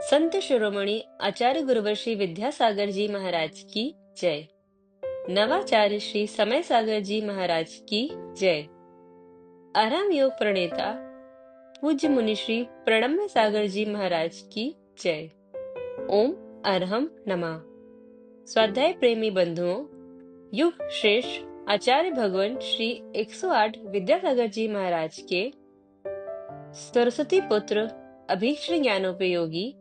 संत शिरोमणि आचार्य गुरुवर श्री विद्यासागर जी महाराज की जय। नवाचार्य श्री समय सागर जी महाराज की जय। आराम योग प्रणेता पूज्य मुनि श्री प्रणम्य सागर जी महाराज की जय। ओम अरहम नमः। स्वाध्याय प्रेमी बंधुओं, युग श्रेष्ठ आचार्य भगवान श्री 108 विद्यासागर जी महाराज के सरस्वती पुत्र अभीष्ट ज्ञानोपयोगी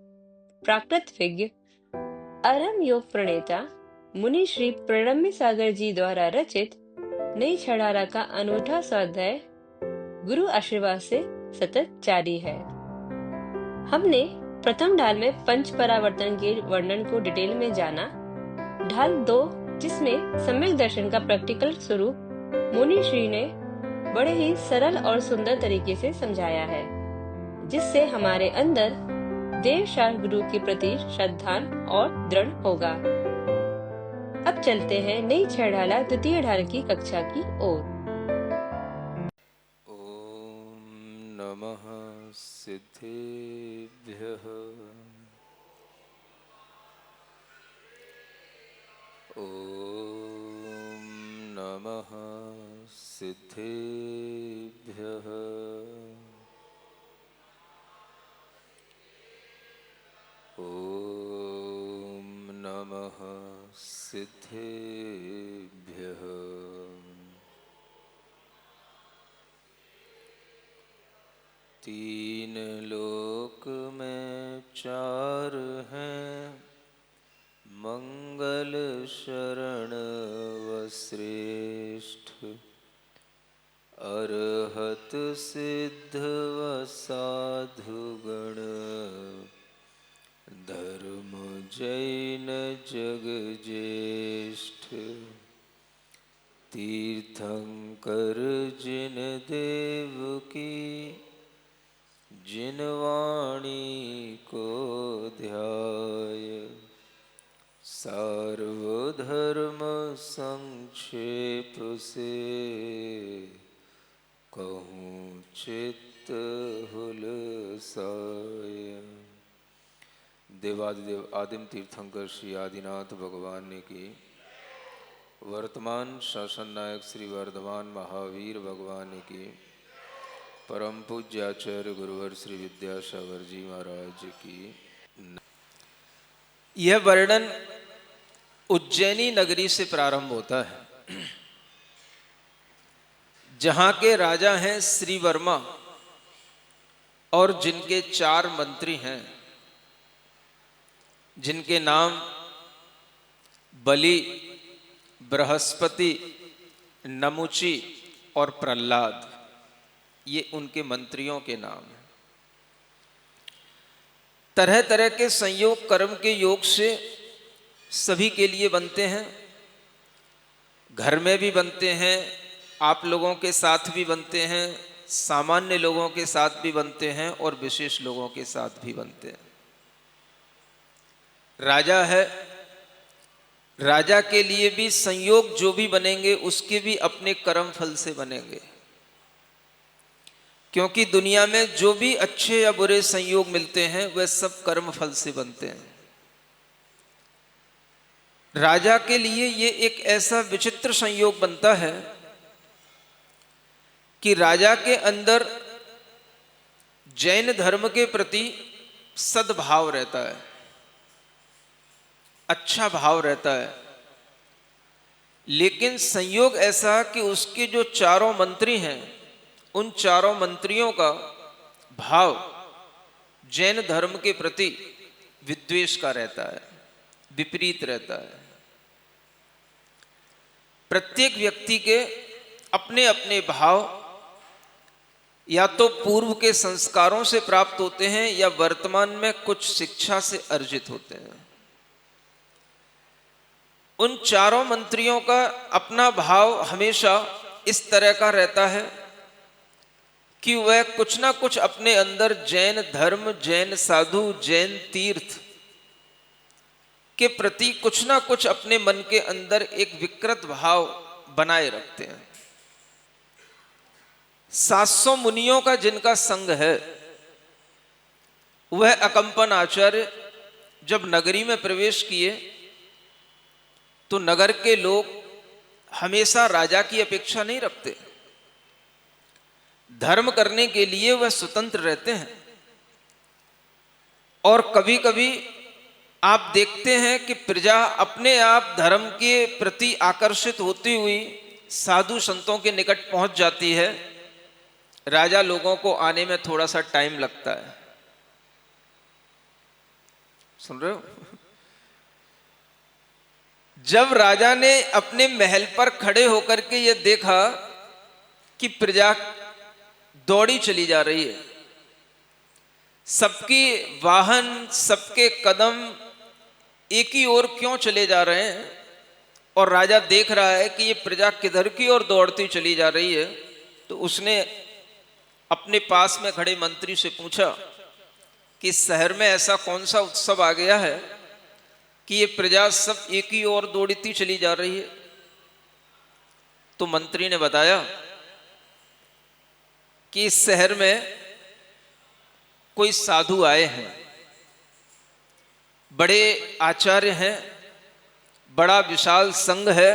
प्राकृत विज्ञ अरहम योग प्रणेता मुनि श्री प्रणम्य सागर जी द्वारा रचित नई छड़ारा का अनूठा स्वाध्याय गुरु आशीर्वाद से सतत जारी है। हमने प्रथम ढाल में पंच परावर्तन के वर्णन को डिटेल में जाना। ढाल 2, जिसमें सम्यक दर्शन का प्रैक्टिकल स्वरूप मुनि श्री ने बड़े ही सरल और सुंदर तरीके से समझाया है, जिससे हमारे अंदर देव शास्त्र गुरु के प्रति श्रद्धा और दृढ़ होगा। अब चलते हैं नई छड़ाला द्वितीय ढाल की कक्षा की ओर। ओम नमः सिद्धेभ्यः। ओम नमः सिद्धेभ्यः। ओम नमः सिद्धेभ्यः। तीन लोक में चार हैं, मंगल शरण व श्रेष्ठ, अरहत सिद्ध व साधुगण, धर्म जैन जग ज्येष्ठ, तीर्थंकर जिन देव की, जिन वाणी को ध्याय, सार्वधर्म संक्षेप से, कहूँ चित्त हुलसाय। देवादिदेव आदिम तीर्थंकर श्री आदिनाथ भगवान ने की, वर्तमान शासन नायक श्री वर्धमान महावीर भगवान ने की, परम पूज्य आचार्य गुरुवर श्री विद्यासागर जी महाराज की। यह वर्णन उज्जैनी नगरी से प्रारंभ होता है, जहां के राजा हैं श्री वर्मा और जिनके 4 मंत्री हैं, जिनके नाम बलि, बृहस्पति, नमुची और प्रहलाद, ये उनके मंत्रियों के नाम हैं। तरह तरह के संयोग कर्म के योग से सभी के लिए बनते हैं, घर में भी बनते हैं, आप लोगों के साथ भी बनते हैं, सामान्य लोगों के साथ भी बनते हैं और विशेष लोगों के साथ भी बनते हैं। राजा है, राजा के लिए भी संयोग जो भी बनेंगे उसके भी अपने कर्म फल से बनेंगे, क्योंकि दुनिया में जो भी अच्छे या बुरे संयोग मिलते हैं वह सब कर्म फल से बनते हैं। राजा के लिए ये एक ऐसा विचित्र संयोग बनता है कि राजा के अंदर जैन धर्म के प्रति सद्भाव रहता है, अच्छा भाव रहता है, लेकिन संयोग ऐसा कि उसके जो 4 मंत्री हैं, उन 4 मंत्रियों का भाव जैन धर्म के प्रति विद्वेष का रहता है, विपरीत रहता है। प्रत्येक व्यक्ति के अपने अपने भाव या तो पूर्व के संस्कारों से प्राप्त होते हैं या वर्तमान में कुछ शिक्षा से अर्जित होते हैं। उन 4 मंत्रियों का अपना भाव हमेशा इस तरह का रहता है कि वह कुछ ना कुछ अपने अंदर जैन धर्म, जैन साधु, जैन तीर्थ के प्रति कुछ ना कुछ अपने मन के अंदर एक विकृत भाव बनाए रखते हैं। 700 मुनियों का जिनका संग है, वह अकंपन आचार्य जब नगरी में प्रवेश किए तो नगर के लोग हमेशा राजा की अपेक्षा नहीं रखते। धर्म करने के लिए वह स्वतंत्र रहते हैं। और कभी कभी आप देखते हैं कि प्रजा अपने आप धर्म के प्रति आकर्षित होती हुई साधु संतों के निकट पहुंच जाती है। राजा लोगों को आने में थोड़ा सा टाइम लगता है। सुन रहे हो? जब राजा ने अपने महल पर खड़े होकर के यह देखा कि प्रजा दौड़ी चली जा रही है, सबकी वाहन, सबके कदम एक ही ओर क्यों चले जा रहे हैं, और राजा देख रहा है कि ये प्रजा किधर की ओर दौड़ती चली जा रही है, तो उसने अपने पास में खड़े मंत्री से पूछा कि इस शहर में ऐसा कौन सा उत्सव आ गया है कि ये प्रजा सब एक ही ओर दौड़ती चली जा रही है। तो मंत्री ने बताया कि इस शहर में कोई साधु आए हैं, बड़े आचार्य हैं, बड़ा विशाल संघ है,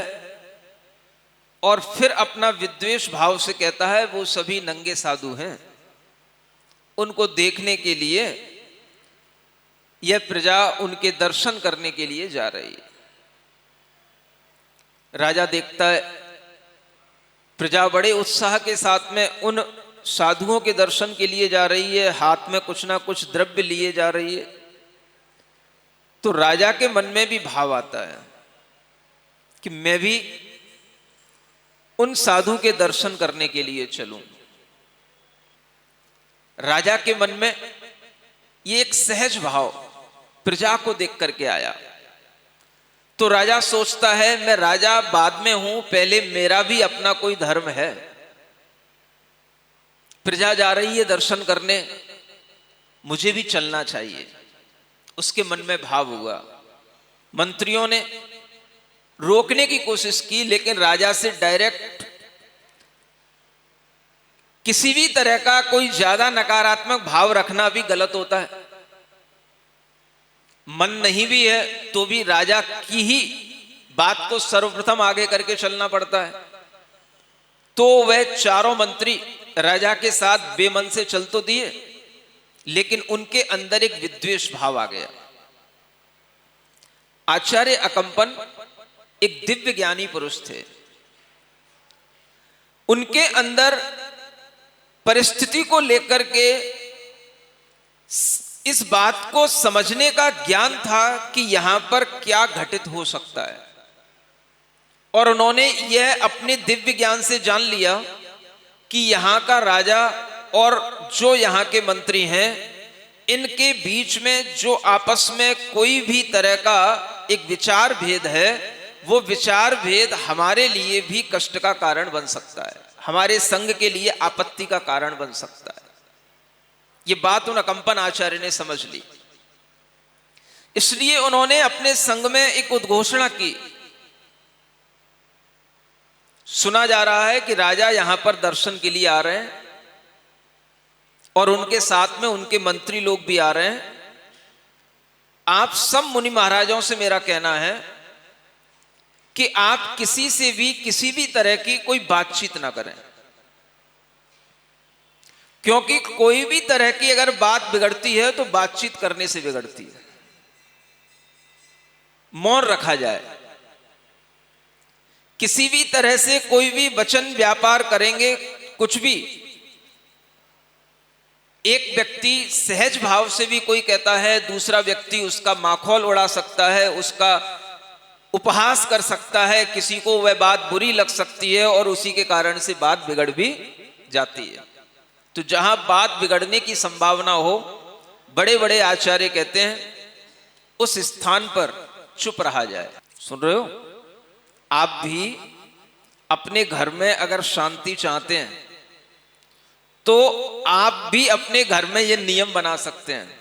और फिर अपना विद्वेष भाव से कहता है वो सभी नंगे साधु हैं, उनको देखने के लिए यह प्रजा उनके दर्शन करने के लिए जा रही है। राजा देखता है प्रजा बड़े उत्साह के साथ में उन साधुओं के दर्शन के लिए जा रही है, हाथ में कुछ ना कुछ द्रव्य लिए जा रही है। तो राजा के मन में भी भाव आता है कि मैं भी उन साधु के दर्शन करने के लिए चलूं। राजा के मन में ये एक सहज भाव प्रजा को देख करके आया। तो राजा सोचता है मैं राजा बाद में हूं, पहले मेरा भी अपना कोई धर्म है। प्रजा जा रही है दर्शन करने, मुझे भी चलना चाहिए। उसके मन में भाव हुआ। मंत्रियों ने रोकने की कोशिश की, लेकिन राजा से डायरेक्ट किसी भी तरह का कोई ज्यादा नकारात्मक भाव रखना भी गलत होता है। मन नहीं भी है तो भी राजा की ही बात को सर्वप्रथम आगे करके चलना पड़ता है। तो वह चारों मंत्री राजा के साथ बेमन से चल तो दिए, लेकिन उनके अंदर एक विद्वेष भाव आ गया। आचार्य अकंपन एक दिव्य ज्ञानी पुरुष थे। उनके अंदर परिस्थिति को लेकर के इस बात को समझने का ज्ञान था कि यहां पर क्या घटित हो सकता है, और उन्होंने यह अपने दिव्य ज्ञान से जान लिया कि यहां का राजा और जो यहां के मंत्री हैं, इनके बीच में जो आपस में कोई भी तरह का एक विचार भेद है, वो विचार भेद हमारे लिए भी कष्ट का कारण बन सकता है, हमारे संघ के लिए आपत्ति का कारण बन सकता है। ये बात उन अकंपन आचार्य ने समझ ली। इसलिए उन्होंने अपने संघ में एक उद्घोषणा की। सुना जा रहा है कि राजा यहां पर दर्शन के लिए आ रहे हैं और उनके साथ में उनके मंत्री लोग भी आ रहे हैं। आप सब मुनि महाराजों से मेरा कहना है कि आप किसी से भी किसी भी तरह की कोई बातचीत ना करें, क्योंकि कोई भी तरह की अगर बात बिगड़ती है तो बातचीत करने से बिगड़ती है। मौन रखा जाए। किसी भी तरह से कोई भी वचन व्यापार करेंगे, कुछ भी, एक व्यक्ति सहज भाव से भी कोई कहता है, दूसरा व्यक्ति उसका माखौल उड़ा सकता है, उसका उपहास कर सकता है, किसी को वह बात बुरी लग सकती है और उसी के कारण से बात बिगड़ भी जाती है। तो जहां बात बिगड़ने की संभावना हो, बड़े बड़े आचार्य कहते हैं उस स्थान पर चुप रहा जाए। सुन रहे हो? आप भी अपने घर में अगर शांति चाहते हैं तो आप भी अपने घर में यह नियम बना सकते हैं,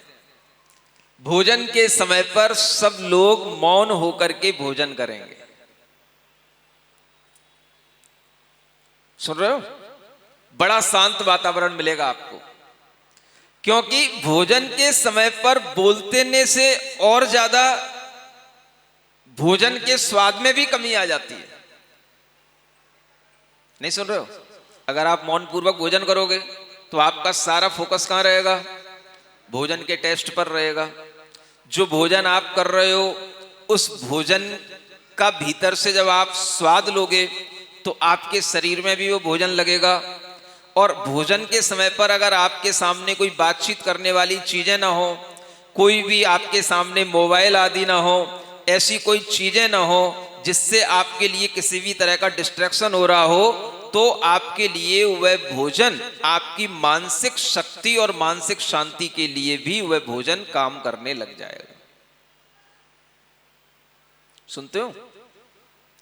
भोजन के समय पर सब लोग मौन होकर के भोजन करेंगे। सुन रहे हो? बड़ा शांत वातावरण मिलेगा आपको। क्योंकि भोजन के समय पर बोलते से और ज्यादा भोजन के स्वाद में भी कमी आ जाती है। नहीं सुन रहे हो? अगर आप मौन पूर्वक भोजन करोगे तो आपका सारा फोकस कहां रहेगा? भोजन के टेस्ट पर रहेगा। जो भोजन आप कर रहे हो उस भोजन का भीतर से जब आप स्वाद लोगे तो आपके शरीर में भी वो भोजन लगेगा। और भोजन के समय पर अगर आपके सामने कोई बातचीत करने वाली चीजें ना हो, कोई भी आपके सामने मोबाइल आदि ना हो, ऐसी कोई चीजें ना हो जिससे आपके लिए किसी भी तरह का डिस्ट्रैक्शन हो रहा हो, तो आपके लिए वह भोजन आपकी मानसिक शक्ति और मानसिक शांति के लिए भी वह भोजन काम करने लग जाएगा। सुनते हो?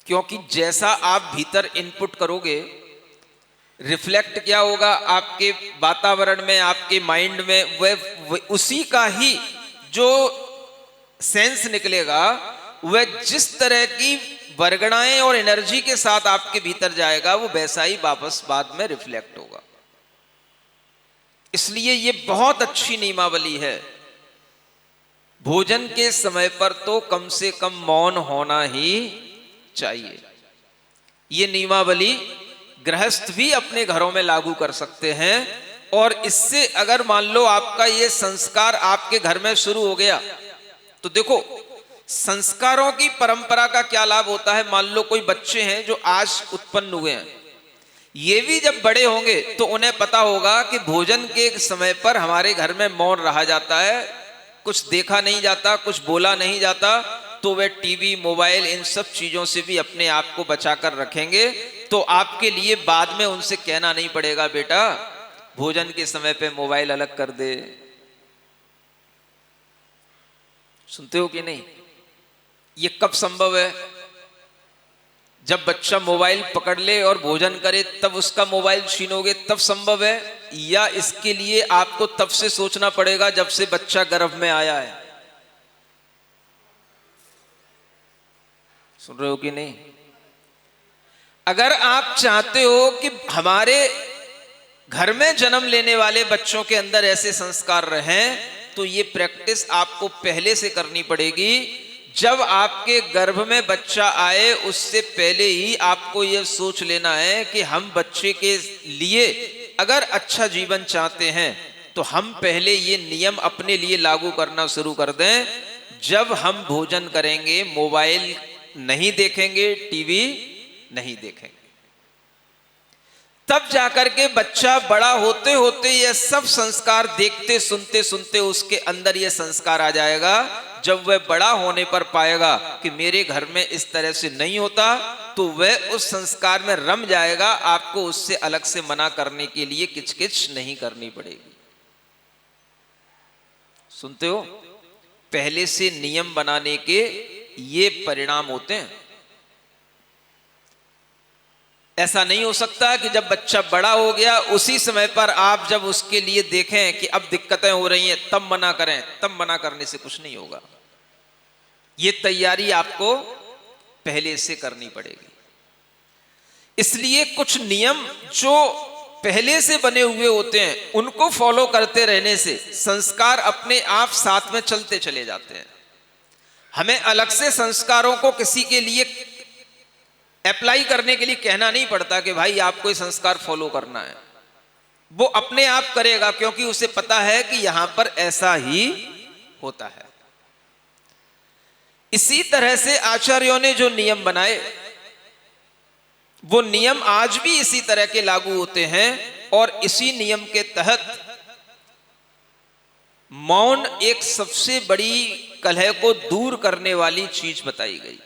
क्योंकि जैसा आप भीतर इनपुट करोगे, रिफ्लेक्ट क्या होगा आपके वातावरण में, आपके माइंड में, वह उसी का ही जो सेंस निकलेगा, वह जिस तरह की वर्गणाएं और एनर्जी के साथ आपके भीतर जाएगा वो वैसा ही वापस बाद में रिफ्लेक्ट होगा। इसलिए ये बहुत अच्छी नियमावली है। भोजन के समय पर तो कम से कम मौन होना ही चाहिए। ये नियमावली गृहस्थ भी अपने घरों में लागू कर सकते हैं। और इससे अगर मान लो आपका ये संस्कार आपके घर में शुरू हो गया तो देखो, संस्कारों की परंपरा का क्या लाभ होता है। मान लो कोई बच्चे हैं जो आज उत्पन्न हुए हैं, ये भी जब बड़े होंगे तो उन्हें पता होगा कि भोजन के समय पर हमारे घर में मौन रहा जाता है, कुछ देखा नहीं जाता, कुछ बोला नहीं जाता, तो वे टीवी, मोबाइल, इन सब चीजों से भी अपने आप को बचाकर रखेंगे। तो आपके लिए बाद में उनसे कहना नहीं पड़ेगा, बेटा भोजन के समय पे मोबाइल अलग कर दे। सुनते हो कि नहीं? ये कब संभव है? जब बच्चा मोबाइल पकड़ ले और भोजन करे तब उसका मोबाइल छीनोगे, तब संभव है? या इसके लिए आपको तब से सोचना पड़ेगा जब से बच्चा गर्भ में आया है? सुन रहे हो कि नहीं? अगर आप चाहते हो कि हमारे घर में जन्म लेने वाले बच्चों के अंदर ऐसे संस्कार रहें, तो ये प्रैक्टिस आपको पहले से करनी पड़ेगी। जब आपके गर्भ में बच्चा आए उससे पहले ही आपको यह सोच लेना है कि हम बच्चे के लिए अगर अच्छा जीवन चाहते हैं तो हम पहले ये नियम अपने लिए लागू करना शुरू कर दें। जब हम भोजन करेंगे मोबाइल नहीं देखेंगे, टीवी नहीं देखेंगे, तब जाकर के बच्चा बड़ा होते होते यह सब संस्कार देखते सुनते सुनते उसके अंदर यह संस्कार आ जाएगा। जब वह बड़ा होने पर पाएगा कि मेरे घर में इस तरह से नहीं होता, तो वह उस संस्कार में रम जाएगा। आपको उससे अलग से मना करने के लिए किचकिच नहीं करनी पड़ेगी। सुनते हो? पहले से नियम बनाने के ये परिणाम होते हैं। ऐसा नहीं हो सकता कि जब बच्चा बड़ा हो गया उसी समय पर आप जब उसके लिए देखें कि अब दिक्कतें हो रही हैं तब मना करें। तब मना करने से कुछ नहीं होगा। ये तैयारी आपको पहले से करनी पड़ेगी। इसलिए कुछ नियम जो पहले से बने हुए होते हैं उनको फॉलो करते रहने से संस्कार अपने आप साथ में चलते चले जाते हैं। हमें अलग से संस्कारों को किसी के लिए अप्लाई करने के लिए कहना नहीं पड़ता कि भाई आपको ये संस्कार फॉलो करना है। वो अपने आप करेगा, क्योंकि उसे पता है कि यहां पर ऐसा ही होता है। इसी तरह से आचार्यों ने जो नियम बनाए वो नियम आज भी इसी तरह के लागू होते हैं। और इसी नियम के तहत मौन एक सबसे बड़ी कलह को दूर करने वाली चीज बताई गई।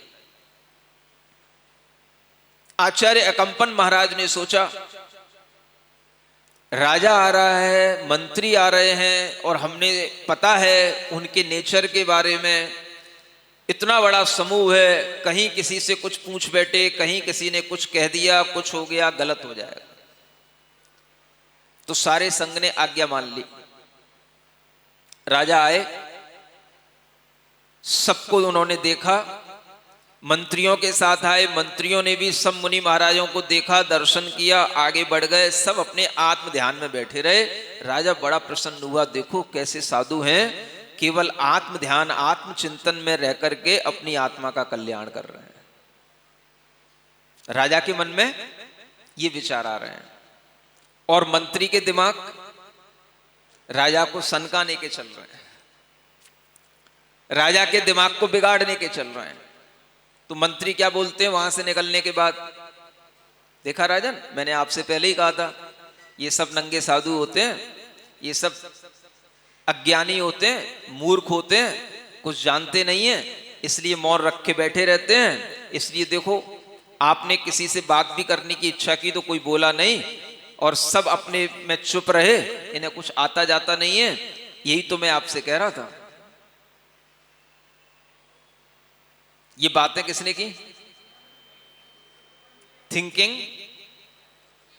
आचार्य अकंपन महाराज ने सोचा, राजा आ रहा है, मंत्री आ रहे हैं, और हमने पता है उनके नेचर के बारे में, इतना बड़ा समूह है, कहीं किसी से कुछ पूछ बैठे, कहीं किसी ने कुछ कह दिया, कुछ हो गया, गलत हो जाएगा। तो सारे संघ ने आज्ञा मान ली। राजा आए, सबको उन्होंने देखा, मंत्रियों के साथ आए, मंत्रियों ने भी सब मुनि महाराजों को देखा, दर्शन किया, आगे बढ़ गए, सब अपने आत्म ध्यान में बैठे रहे। राजा बड़ा प्रसन्न हुआ, देखो कैसे साधु हैं, केवल आत्म ध्यान आत्म चिंतन में रह करके अपनी आत्मा का कल्याण कर रहे हैं। राजा के मन में ये विचार आ रहे हैं और मंत्री के दिमाग राजा को सनकाने के चल रहे हैं, राजा के दिमाग को बिगाड़ने के चल रहे हैं। तो मंत्री क्या बोलते हैं वहां से निकलने के बाद, देखा राजन, मैंने आपसे पहले ही कहा था, ये सब नंगे साधु होते हैं, ये सब अज्ञानी होते हैं, मूर्ख होते हैं, कुछ जानते नहीं हैं, इसलिए मौन रख के बैठे रहते हैं। इसलिए देखो, आपने किसी से बात भी करने की इच्छा की तो कोई बोला नहीं और सब अपने में चुप रहे, इन्हें कुछ आता जाता नहीं है। यही तो मैं आपसे कह रहा था। ये बातें किसने की? थिंकिंग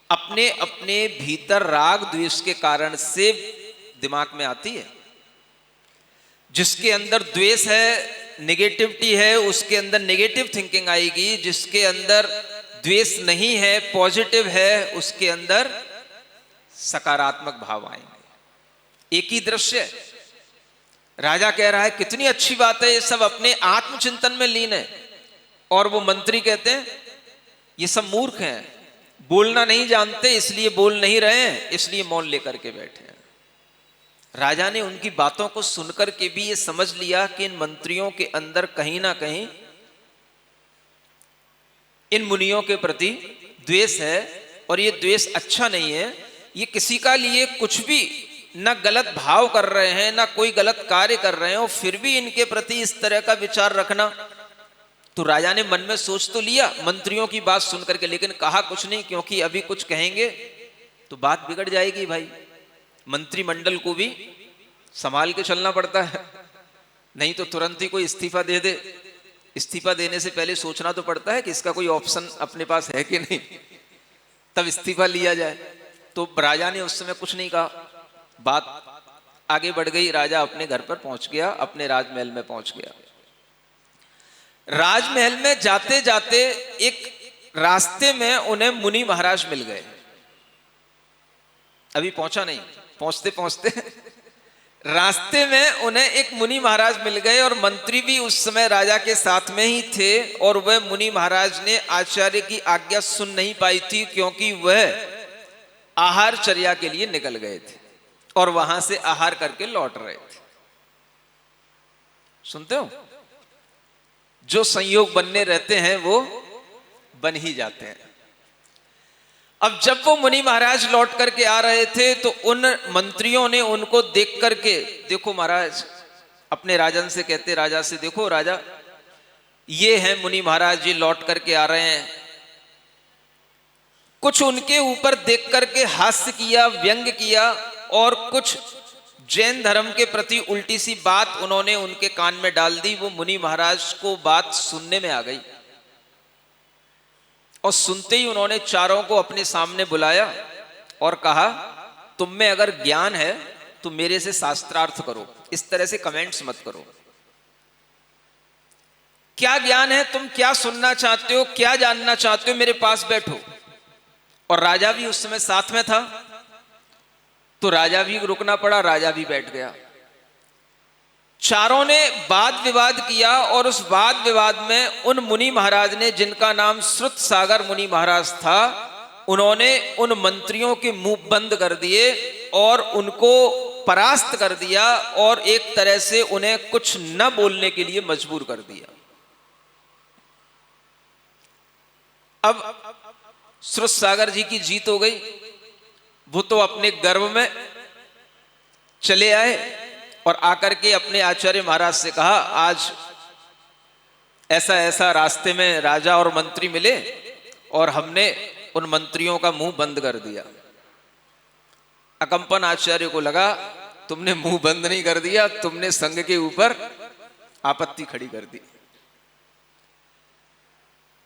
अपने अपने भीतर राग द्वेष के कारण से दिमाग में आती है। जिसके अंदर द्वेष है, नेगेटिविटी है, उसके अंदर नेगेटिव थिंकिंग आएगी। जिसके अंदर द्वेष नहीं है, पॉजिटिव है, उसके अंदर सकारात्मक भाव आएंगे। एक ही दृश्य। राजा कह रहा है कितनी अच्छी बात है, ये सब अपने आत्मचिंतन में लीन है, और वो मंत्री कहते हैं ये सब मूर्ख हैं, बोलना नहीं जानते, इसलिए बोल नहीं रहे हैं, इसलिए मौन लेकर के बैठे हैं। राजा ने उनकी बातों को सुनकर के भी ये समझ लिया कि इन मंत्रियों के अंदर कहीं ना कहीं इन मुनियों के प्रति द्वेष है, और ये द्वेष अच्छा नहीं है। ये किसी का लिए कुछ भी ना गलत भाव कर रहे हैं, ना कोई गलत कार्य कर रहे हैं, और फिर भी इनके प्रति इस तरह का विचार रखना। तो राजा ने मन में सोच तो लिया मंत्रियों की बात सुनकर के, लेकिन कहा कुछ नहीं, क्योंकि अभी कुछ कहेंगे तो बात बिगड़ जाएगी। भाई, मंत्रिमंडल को भी संभाल के चलना पड़ता है, नहीं तो तुरंत ही कोई इस्तीफा दे दे। इस्तीफा देने से पहले सोचना तो पड़ता है कि इसका कोई ऑप्शन अपने पास है कि नहीं, तब इस्तीफा लिया जाए। तो राजा ने उस समय कुछ नहीं कहा, बात आगे बढ़ गई। राजा अपने घर पर पहुंच गया, अपने राजमहल में पहुंच गया। राजमहल में जाते जाते एक रास्ते में उन्हें मुनि महाराज मिल गए। अभी पहुंचा नहीं, पहुंचते पहुंचते रास्ते में उन्हें एक मुनि महाराज मिल गए, और मंत्री भी उस समय राजा के साथ में ही थे। और वह मुनि महाराज ने आचार्य की आज्ञा सुन नहीं पाई थी, क्योंकि वह आहार चर्या के लिए निकल गए थे और वहां से आहार करके लौट रहे थे। सुनते हो, जो संयोग बनने रहते हैं वो बन ही जाते हैं। अब जब वो मुनि महाराज लौट करके आ रहे थे तो उन मंत्रियों ने उनको देख करके, देखो महाराज, अपने राजन से कहते, राजा से, देखो राजा, ये हैं मुनि महाराज, ये लौट करके आ रहे हैं। कुछ उनके ऊपर देख करके हास्य किया, व्यंग किया, और कुछ जैन धर्म के प्रति उल्टी सी बात उन्होंने उनके कान में डाल दी। वो मुनि महाराज को बात सुनने में आ गई, और सुनते ही उन्होंने चारों को अपने सामने बुलाया और कहा, तुम में अगर ज्ञान है तो मेरे से शास्त्रार्थ करो, इस तरह से कमेंट्स मत करो। क्या ज्ञान है, तुम क्या सुनना चाहते हो, क्या जानना चाहते हो, मेरे पास बैठो। और राजा भी उस समय साथ में था, तो राजा भी रुकना पड़ा, राजा भी बैठ गया। चारों ने वाद विवाद किया, और उस वाद विवाद में उन मुनि महाराज ने, जिनका नाम श्रुत सागर मुनि महाराज था, उन्होंने उन मंत्रियों के मुंह बंद कर दिए और उनको परास्त कर दिया, और एक तरह से उन्हें कुछ न बोलने के लिए मजबूर कर दिया। अब श्रुत सागर जी की जीत हो गई। वो तो अपने गर्व में चले आए और आकर के अपने आचार्य महाराज से कहा, आज ऐसा ऐसा रास्ते में राजा और मंत्री मिले और हमने उन मंत्रियों का मुंह बंद कर दिया। अकंपन आचार्य को लगा, तुमने मुंह बंद नहीं कर दिया, तुमने संघ के ऊपर आपत्ति खड़ी कर दी।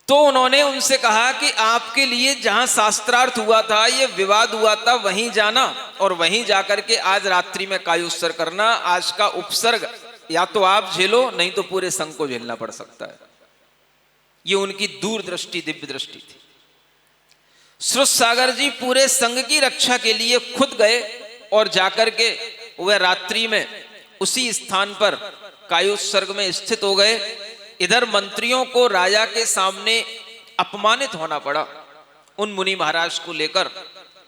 तो उन्होंने उनसे कहा कि आपके लिए जहां शास्त्रार्थ हुआ था, ये विवाद हुआ था, वहीं जाना और वहीं जाकर के आज रात्रि में कायोत्सर्ग करना। आज का उपसर्ग या तो आप झेलो, नहीं तो पूरे संघ को झेलना पड़ सकता है। ये उनकी दूरदृष्टि, दिव्य दृष्टि थी। श्रुत सागर जी पूरे संघ की रक्षा के लिए खुद गए और जाकर के वह रात्रि में उसी स्थान पर कायोत्सर्ग में स्थित हो गए। इधर मंत्रियों को राजा के सामने अपमानित होना पड़ा उन मुनि महाराज को लेकर,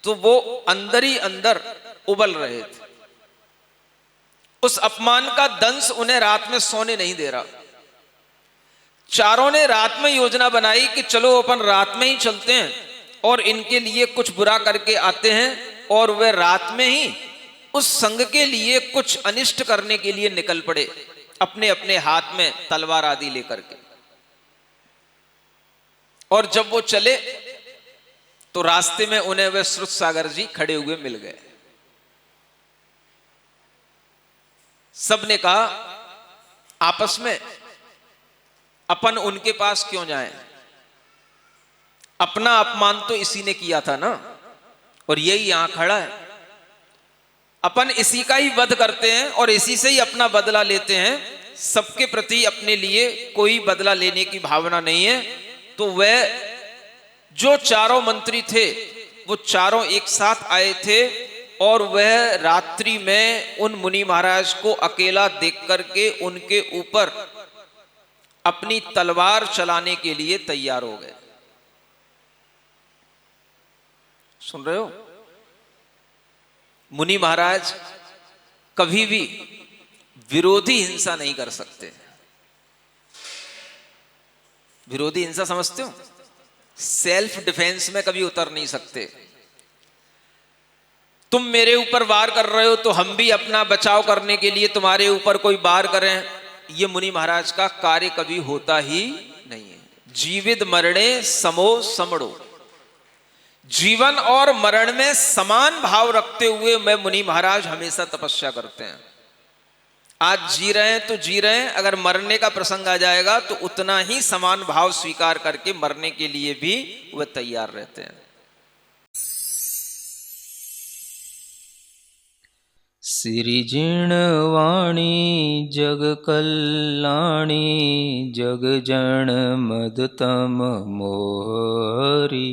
तो वो अंदर ही अंदर उबल रहे थे। उस अपमान का दंश उन्हें रात में सोने नहीं दे रहा। चारों ने रात में योजना बनाई कि चलो अपन रात में ही चलते हैं और इनके लिए कुछ बुरा करके आते हैं, और वे रात में ही उस संघ के लिए कुछ अनिष्ट करने के लिए निकल पड़े, अपने अपने हाथ में तलवार आदि लेकर के। और जब वो चले तो रास्ते में उन्हें वे श्रुत सागर जी खड़े हुए मिल गए। सबने कहा आपस में, अपन उनके पास क्यों जाएं? अपना अपमान तो इसी ने किया था ना, और यही यहां खड़ा है। अपन इसी का ही वध करते हैं और इसी से ही अपना बदला लेते हैं। सबके प्रति अपने लिए कोई बदला लेने की भावना नहीं है। तो वह जो चारों मंत्री थे वो चारों एक साथ आए थे, और वह रात्रि में उन मुनि महाराज को अकेला देख करके उनके ऊपर अपनी तलवार चलाने के लिए तैयार हो गए। सुन रहे हो? मुनि महाराज कभी भी विरोधी हिंसा नहीं कर सकते। विरोधी हिंसा समझते हो? सेल्फ डिफेंस में कभी उतर नहीं सकते। तुम मेरे ऊपर वार कर रहे हो तो हम भी अपना बचाव करने के लिए तुम्हारे ऊपर कोई वार करें, ये मुनि महाराज का कार्य कभी होता ही नहीं है। जीवित मरणे समो समड़ो, जीवन और मरण में समान भाव रखते हुए मैं मुनि महाराज हमेशा तपस्या करते हैं। आज जी रहे हैं तो जी रहे हैं, अगर मरने का प्रसंग आ जाएगा तो उतना ही समान भाव स्वीकार करके मरने के लिए भी वे तैयार रहते हैं। सिरिजिणवाणी जग कल्याणी जग जन मदतम मोहरी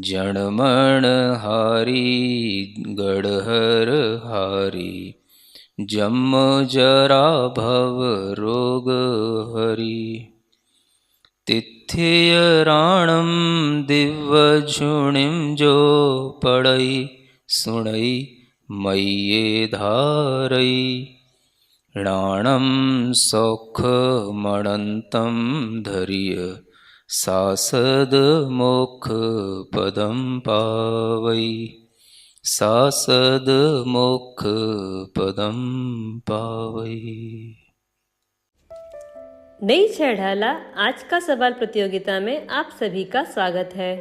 जणमण हारी गढ़हर हारी जम जरा भव रोग हरि तिथ्य राणम दिव्य झुणिम जो पड़ई सुणई मय्ये धारई राणम सौख मणंतम धर्य सासद मोक्ष पदम पावई सासद मोक्ष पदम पावई। नई छेड़ाला आज का सवाल प्रतियोगिता में आप सभी का स्वागत है।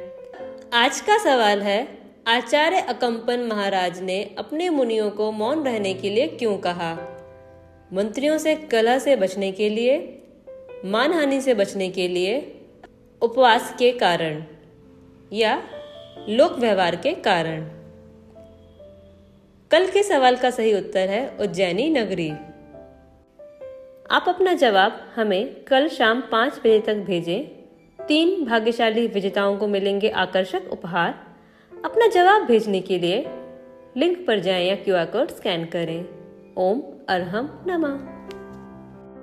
आज का सवाल है, आचार्य अकम्पन महाराज ने अपने मुनियों को मौन रहने के लिए क्यों कहा? मंत्रियों से कलह से बचने के लिए, मानहानि से बचने के लिए, उपवास के कारण या लोक व्यवहार के कारण? कल के सवाल का सही उत्तर है उज्जैनी नगरी। आप अपना जवाब हमें कल शाम 5 बजे तक भेजें। 3 भाग्यशाली विजेताओं को मिलेंगे आकर्षक उपहार। अपना जवाब भेजने के लिए लिंक पर जाएं या QR कोड स्कैन करें। ओम अरहम नमः।